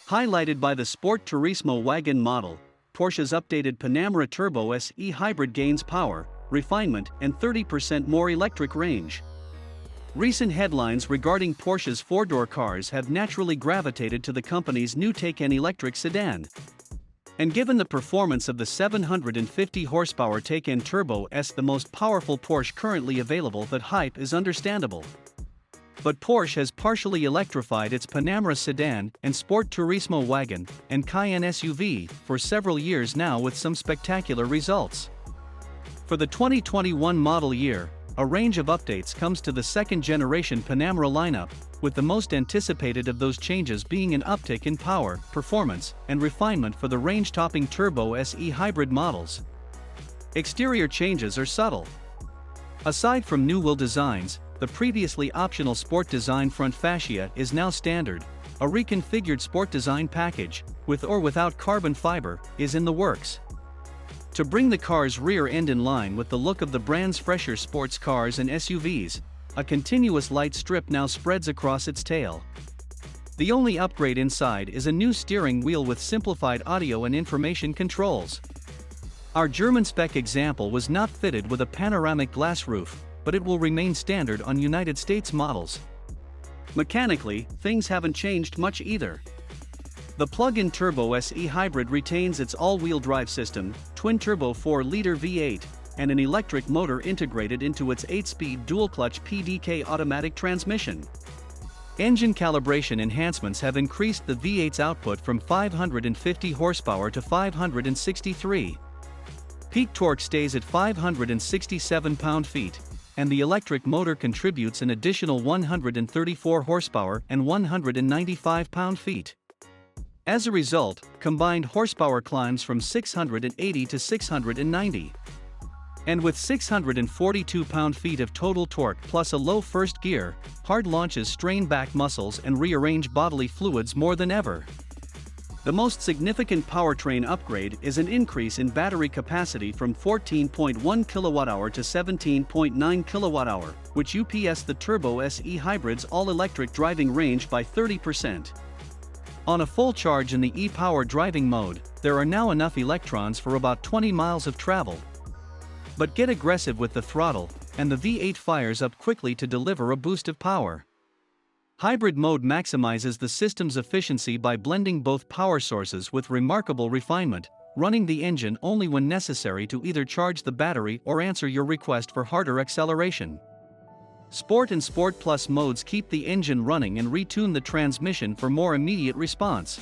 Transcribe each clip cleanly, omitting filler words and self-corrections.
Highlighted by the Sport Turismo wagon model, Porsche's updated Panamera Turbo SE hybrid gains power, refinement, and 30% more electric range. Recent headlines regarding Porsche's four-door cars have naturally gravitated to the company's new take-in electric sedan. And given the performance of the 750 horsepower Taycan Turbo S, the most powerful Porsche currently available, that hype is understandable. But Porsche has partially electrified its Panamera sedan and Sport Turismo wagon and Cayenne SUV for several years now, with some spectacular results. For the 2021 model year, a range of updates comes to the second-generation Panamera lineup, with the most anticipated of those changes being an uptick in power, performance, and refinement for the range-topping Turbo SE hybrid models. Exterior changes are subtle. Aside from new wheel designs, the previously optional sport design front fascia is now standard. A reconfigured sport design package, with or without carbon fiber, is in the works. To bring the car's rear end in line with the look of the brand's fresher sports cars and SUVs, a continuous light strip now spreads across its tail. The only upgrade inside is a new steering wheel with simplified audio and information controls. Our German spec example was not fitted with a panoramic glass roof, but it will remain standard on United States models. Mechanically, things haven't changed much either. The plug-in Turbo SE hybrid retains its all-wheel drive system, twin-turbo 4-liter V8, and an electric motor integrated into its 8-speed dual-clutch PDK automatic transmission. Engine calibration enhancements have increased the V8's output from 550 horsepower to 563. Peak torque stays at 567 pound-feet, and the electric motor contributes an additional 134 horsepower and 195 pound-feet. As a result, combined horsepower climbs from 680 to 690. And with 642 pound-feet of total torque plus a low first gear, hard launches strain back muscles and rearrange bodily fluids more than ever. The most significant powertrain upgrade is an increase in battery capacity from 14.1 kWh to 17.9 kWh, which UPS the Turbo SE hybrid's all-electric driving range by 30%. On a full charge in the e-power driving mode, there are now enough electrons for about 20 miles of travel. But get aggressive with the throttle, and the V8 fires up quickly to deliver a boost of power. Hybrid mode maximizes the system's efficiency by blending both power sources with remarkable refinement, running the engine only when necessary to either charge the battery or answer your request for harder acceleration. Sport and Sport Plus modes keep the engine running and retune the transmission for more immediate response.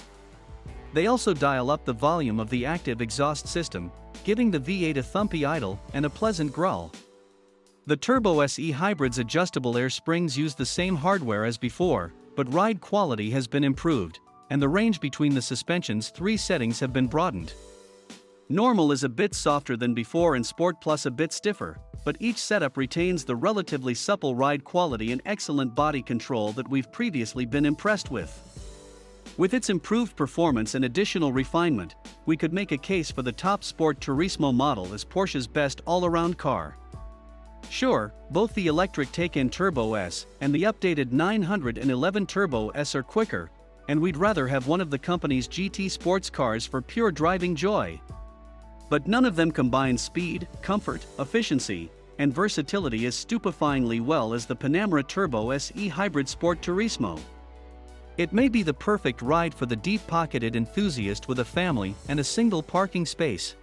They also dial up the volume of the active exhaust system, giving the V8 a thumpy idle and a pleasant growl. The Turbo SE hybrid's adjustable air springs use the same hardware as before, but ride quality has been improved, and the range between the suspension's three settings have been broadened. Normal is a bit softer than before and Sport Plus a bit stiffer, but each setup retains the relatively supple ride quality and excellent body control that we've previously been impressed with. With its improved performance and additional refinement, we could make a case for the top Sport Turismo model as Porsche's best all-around car. Sure, both the electric Taycan Turbo S and the updated 911 Turbo S are quicker, and we'd rather have one of the company's GT sports cars for pure driving joy. But none of them combines speed, comfort, efficiency, and versatility as stupefyingly well as the Panamera Turbo SE Hybrid Sport Turismo. It may be the perfect ride for the deep-pocketed enthusiast with a family and a single parking space.